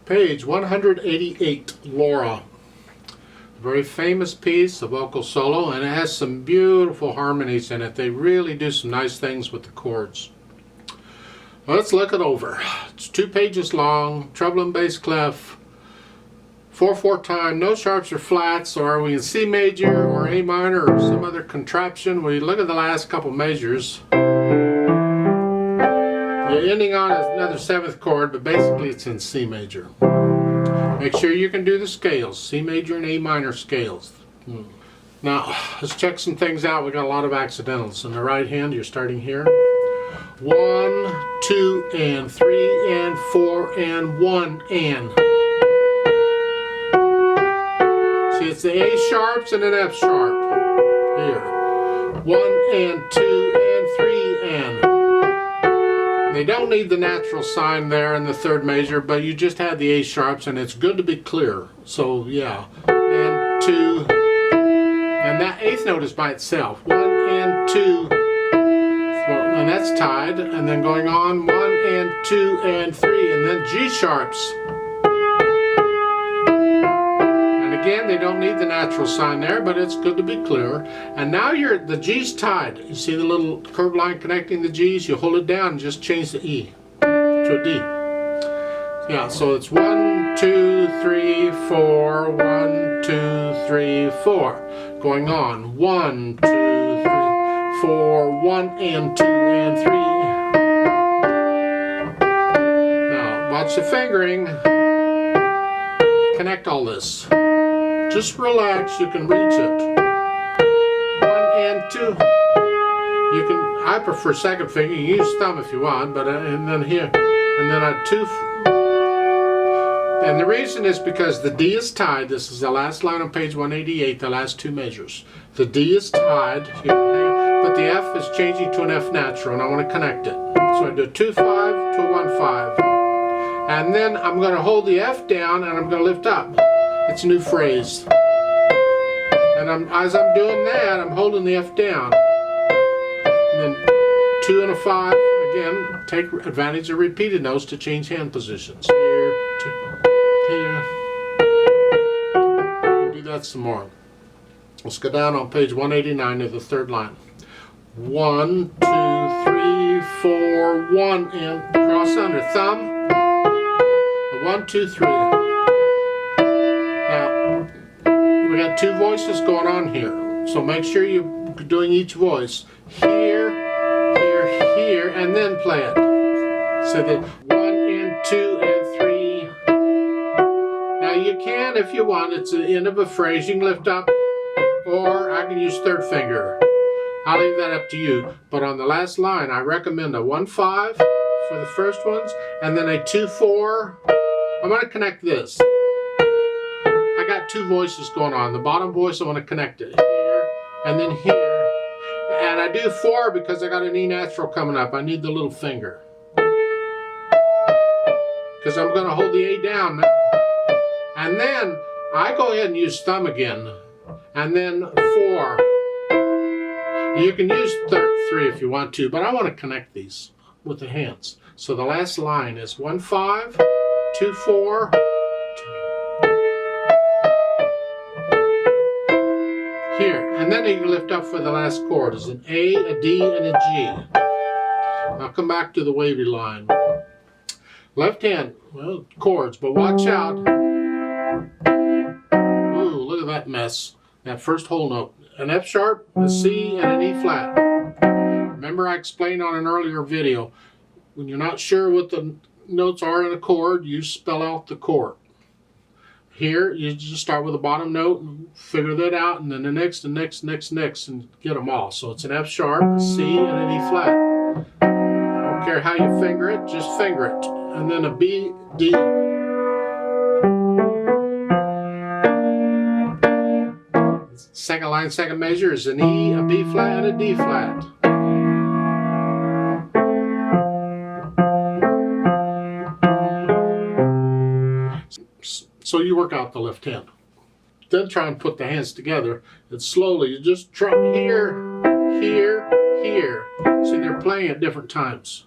Page 188, Laura. A very famous piece, a vocal solo, and it has some beautiful harmonies in it. They really do some nice things with the chords. Let's look it over. It's 2 pages long, treble and bass clef, 4/4 time, no sharps or flats. Or are we in C major or A minor or some other contraption? We look at the last couple measures. You're ending on another 7th chord, but basically it's in C major. Make sure you can do the scales, C major and A minor scales. Now, let's check some things out. We got a lot of accidentals. In the right hand, you're starting here. 1, 2, and 3, and 4, and 1, and. See, it's the A sharps and an F sharp. Here. 1, and 2, and 3, and. They don't need the natural sign there in the 3rd measure, but you just had the A sharps, and it's good to be clear. So, yeah. And 2. And that 8th note is by itself. 1 and 2. And that's tied. And then going on 1 and 2 and 3. And then G sharps. Again, they don't need the natural sign there, but it's good to be clear. And now the G's tied. You see the little curved line connecting the G's? You hold it down and just change the E to a D. Yeah, so it's 1, 2, 3, 4, 1, 2, 3, 4. Going on 1, 2, 3, 4, 1 and 2 and 3. Now, watch the fingering. Connect all this. Just relax, you can reach it. 1 and 2. I prefer 2nd finger. You can use thumb if you want, but and then here, and then a 2. And the reason is because the D is tied. This is the last line on page 188, the last 2 measures. The D is tied, but the F is changing to an F natural, and I want to connect it. So I do 2, 5 to 1, 5. And then I'm going to hold the F down, and I'm going to lift up. It's a new phrase. And as I'm doing that, I'm holding the F down. And then 2 and a 5. Again, take advantage of repeated notes to change hand positions. Here, to here. Do that some more. Let's go down on page 189 to the 3rd line. 1, 2, 3, 4, 1, and cross under. Thumb. 1, 2, 3. Now, we got 2 voices going on here, so make sure you're doing each voice. Here, here, here, and then play it. So that 1 and 2 and 3. Now you can, if you want, it's the end of a phrase, you can lift up, or I can use 3rd finger. I'll leave that up to you. But on the last line, I recommend a 1, 5 for the first ones, and then a 2, 4. I'm going to connect this. I got 2 voices going on. The bottom voice, I want to connect it here and then here. And I do 4 because I got an E natural coming up. I need the little finger. Because I'm going to hold the A down. And then I go ahead and use thumb again. And then 4. You can use 3 if you want to, but I want to connect these with the hands. So the last line is 1, 5. 2, 4. Here, and then you can lift up for the last chord. It's an A, a D, and a G. I'll come back to the wavy line. Left hand, well, chords, but watch out. Ooh, look at that mess. That first whole note. An F sharp, a C, and an E flat. Remember I explained on an earlier video, when you're not sure what the notes are in a chord, you spell out the chord. Here, you just start with the bottom note and figure that out, and then the next, and next, and get them all. So it's an F sharp, a C, and an E flat. I don't care how you finger it, just finger it. And then a B, D. Second line, 2nd measure is an E, a B flat, and a D flat. So you work out the left hand. Then try and put the hands together. And slowly, you just try here, here, here. See, they're playing at different times.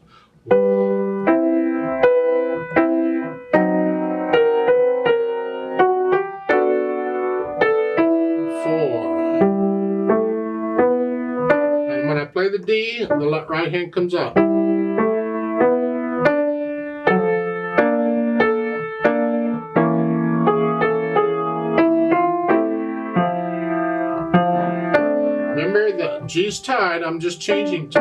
C, the right hand comes up. Remember, the G's tied, I'm just changing to.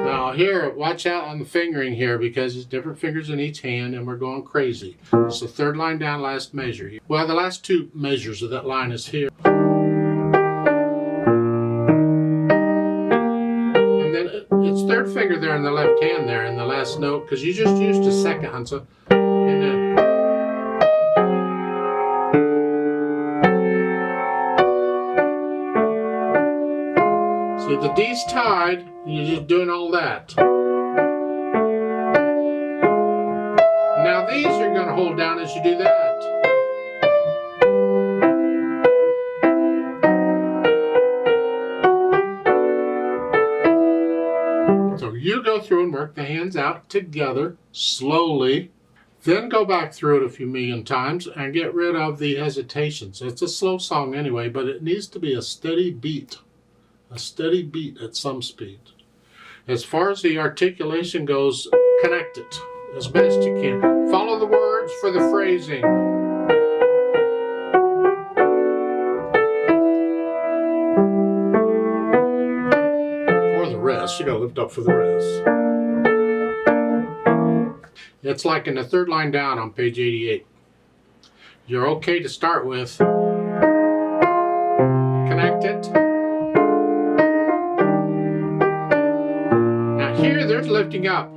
Now here, watch out on the fingering here because it's different fingers in each hand and we're going crazy. It's the third line down, last measure. Well, the last two measures of that line is here. It's third finger there in the left hand there in the last note because you just used a second. So, and then, see, the D's tied, you're just doing all that. Now these you're going to hold down as you do that. You go through and work the hands out together slowly, then go back through it a few million times and get rid of the hesitations. It's a slow song anyway, but it needs to be a steady beat at some speed. As far as the articulation goes, connect it as best you can. Follow the words for the phrasing. You gotta lift up for the rest. It's like in the third line down on page 88. You're okay to start with. Connect it. Now here, there's lifting up.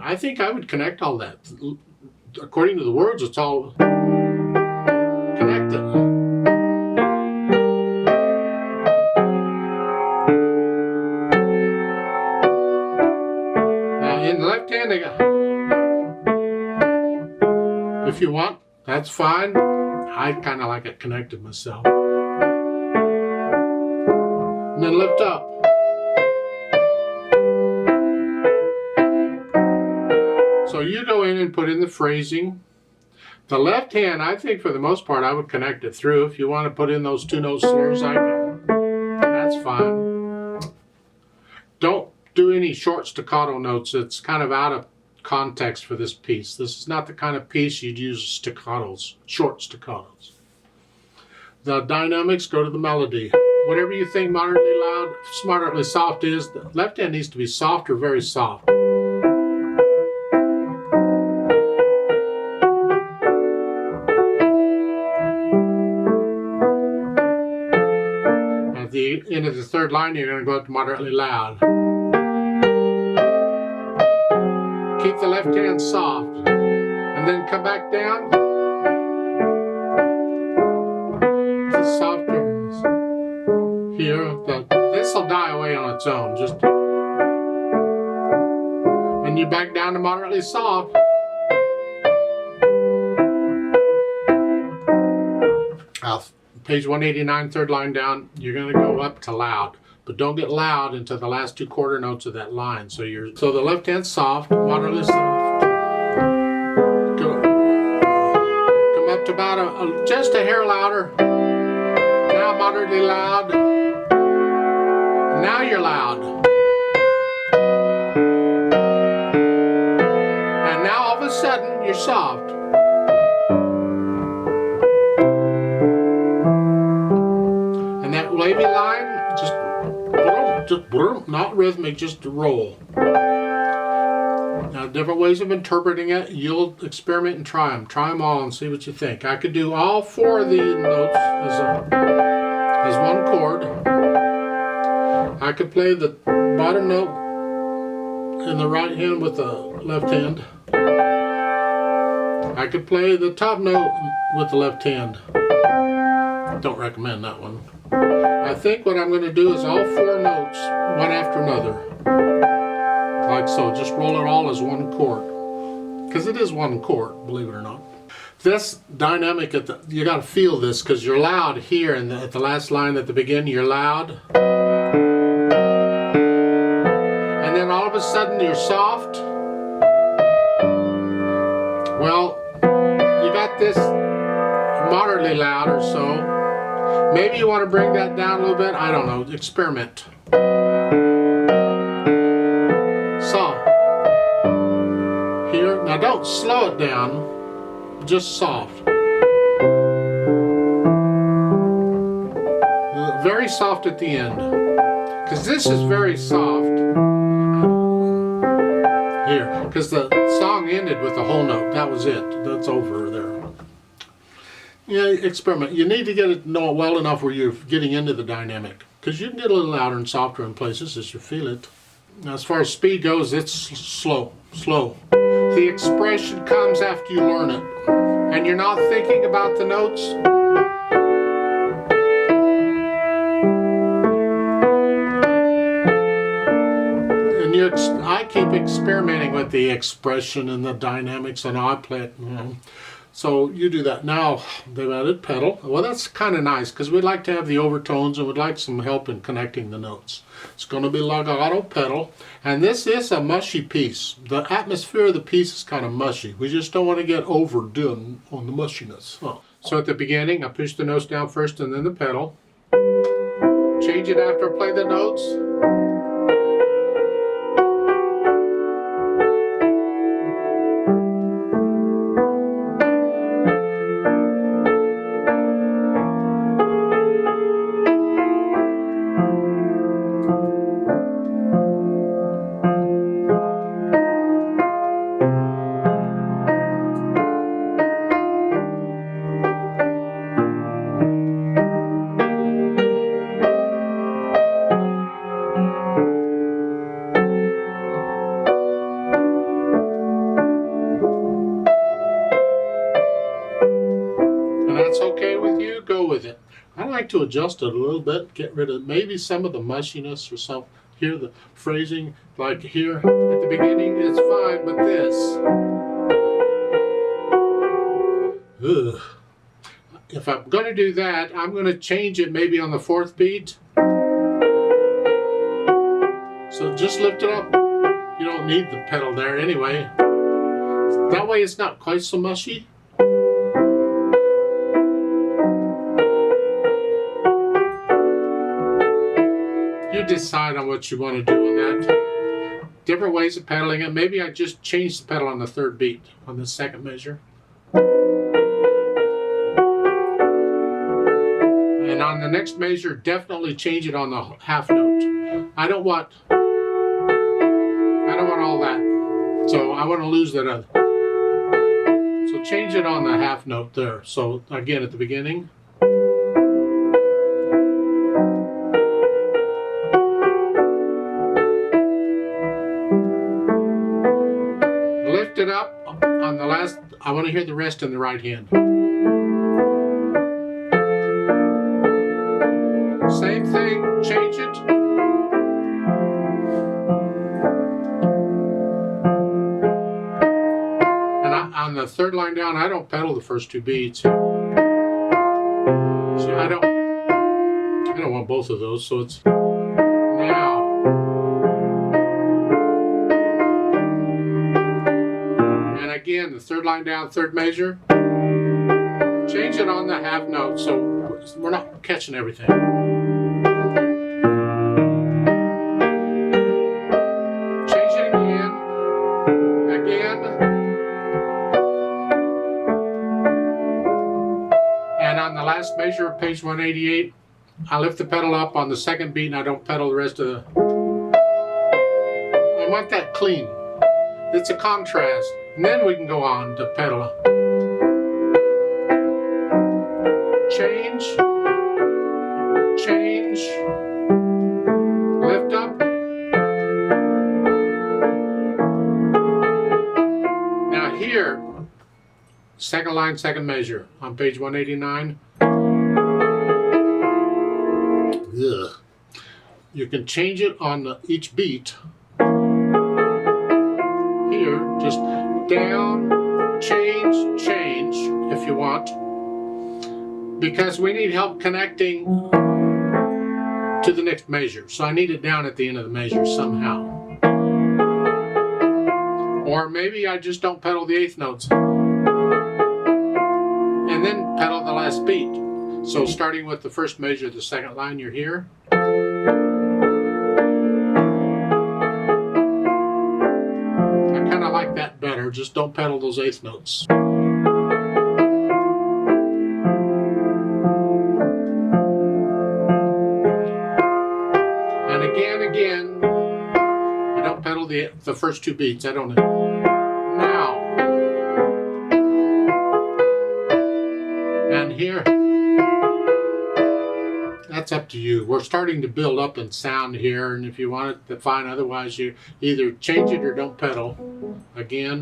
I think I would connect all that. According to the words, it's all connected. In the left hand, if you want, that's fine. I kind of like it connected myself. And then lift up. So you go in and put in the phrasing. The left hand, I think for the most part, I would connect it through. If you want to put in those two note slurs, that's fine. Don't do any short staccato notes. It's kind of out of context for this piece. This is not the kind of piece you'd use staccatos, short staccatos. The dynamics go to the melody. Whatever you think moderately loud, moderately soft is, the left hand needs to be soft or very soft. At the end of the third line, you're going to go up to moderately loud. Keep the left hand soft, and then come back down to softer here. This will die away on its own. And you back down to moderately soft. Page 189, third line down. You're going to go up to loud. But don't get loud until the last two quarter notes of that line. So the left hand's soft, moderately soft. Come up to about just a hair louder. Now moderately loud. Now you're loud. And now all of a sudden you're soft. And that wavy line, just not rhythmic, just a roll. Now, different ways of interpreting it. You'll experiment and try them. Try them all and see what you think. I could do all four of the notes as one chord. I could play the bottom note in the right hand with the left hand. I could play the top note with the left hand. Don't recommend that one. I think what I'm going to do is all four notes, one after another. Like so. Just roll it all as one chord. Because it is one chord, believe it or not. This dynamic, you got to feel this because you're loud here and at the last line at the beginning, you're loud. And then all of a a sudden you're soft, well, you got this moderately loud or so. Maybe you want to bring that down a little bit. I don't know. Experiment. Soft. Here. Now don't slow it down. Just soft. Very soft at the end. Because this is very soft. Here. Because the song ended with a whole note. That was it. That's over there. Yeah, experiment. You need to know it well enough where you're getting into the dynamic. Because you can get a little louder and softer in places as you feel it. Now, as far as speed goes, it's slow. The expression comes after you learn it. And you're not thinking about the notes. And I keep experimenting with the expression and the dynamics, and I play it. So you do that. Now they've added pedal. Well, that's kind of nice because we'd like to have the overtones and we'd like some help in connecting the notes. It's going to be legato pedal, and this is a mushy piece. The atmosphere of the piece is kind of mushy. We just don't want to get overdone on the mushiness. So at the beginning, I push the notes down first and then the pedal. Change it after I play the notes. To adjust it a little bit, get rid of maybe some of the mushiness or something. Here, the phrasing, like here at the beginning, it's fine, but this. Ugh. If I'm going to do that, I'm going to change it maybe on the fourth beat. So just lift it up. You don't need the pedal there anyway. That way it's not quite so mushy. You decide on what you want to do on that. Different ways of pedaling it. Maybe I just change the pedal on the third beat, on the second measure. And on the next measure, definitely change it on the half note. I don't want all that. So I want to lose that other. So change it on the half note there. So again at the beginning. Lift it up on the last. I want to hear the rest in the right hand. Same thing, change it. And on the third line down, I don't pedal the first two beats. See, I don't want both of those, so it's now. And again, the third line down, third measure. Change it on the half note, so we're not catching everything. Change it again. And on the last measure of page 188, I lift the pedal up on the second beat and I don't pedal the rest of the... I want that clean. It's a contrast. And then we can go on to pedal. Change, lift up. Now here, second line, second measure on page 189. Ugh. You can change it on each beat. Here, just down, change if you want. Because we need help connecting to the next measure. So I need it down at the end of the measure somehow. Or maybe I just don't pedal the eighth notes and then pedal the last beat. So starting with the first measure, the second line, you're here. I kind of like that better, just don't pedal those eighth notes. And again, I don't pedal the first two beats, I don't. Now. And here. That's up to you. We're starting to build up in sound here, and if you want it to fine, otherwise you either change it or don't pedal. Again.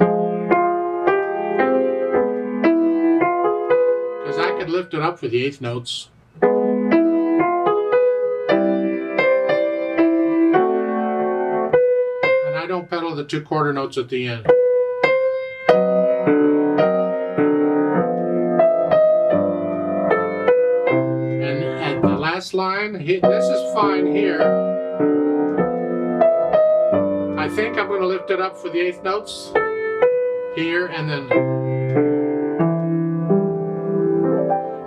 Because I could lift it up for the eighth notes. And I don't pedal the two quarter notes at the end. Last line, this is fine here. I think I'm going to lift it up for the eighth notes here, and then,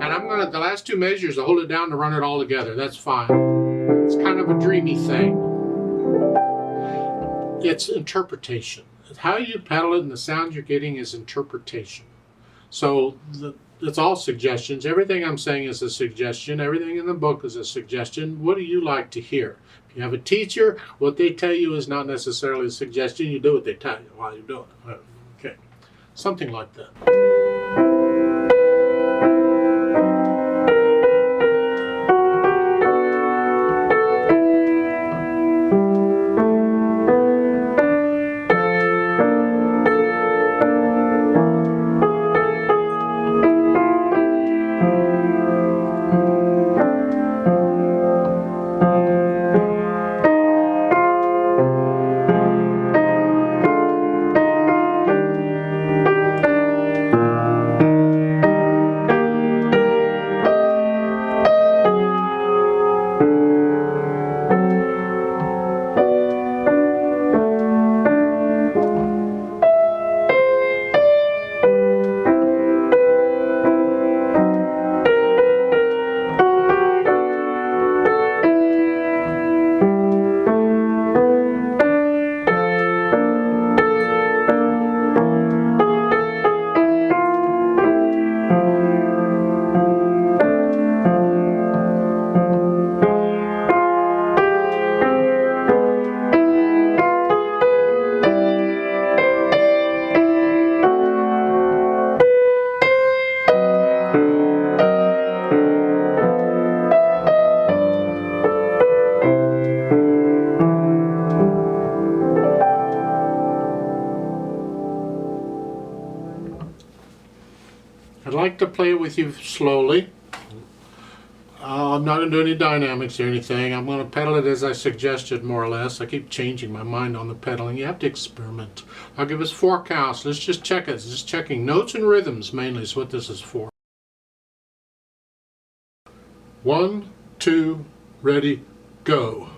and I'm going to, the last two measures, I hold it down to run it all together. That's fine. It's kind of a dreamy thing. It's interpretation. How you pedal it and the sound you're getting is interpretation. So it's all suggestions. Everything I'm saying is a suggestion. Everything in the book is a suggestion. What do you like to hear? If you have a teacher, what they tell you is not necessarily a suggestion. You do what they tell you while you're doing it. Okay. Something like that. I'd like to play it with you slowly. I'm not going to do any dynamics or anything. I'm going to pedal it as I suggested, more or less. I keep changing my mind on the pedaling. You have to experiment. I'll give us 4 counts. Let's just check it. It's just checking notes and rhythms mainly is what this is for. 1, 2, ready, go.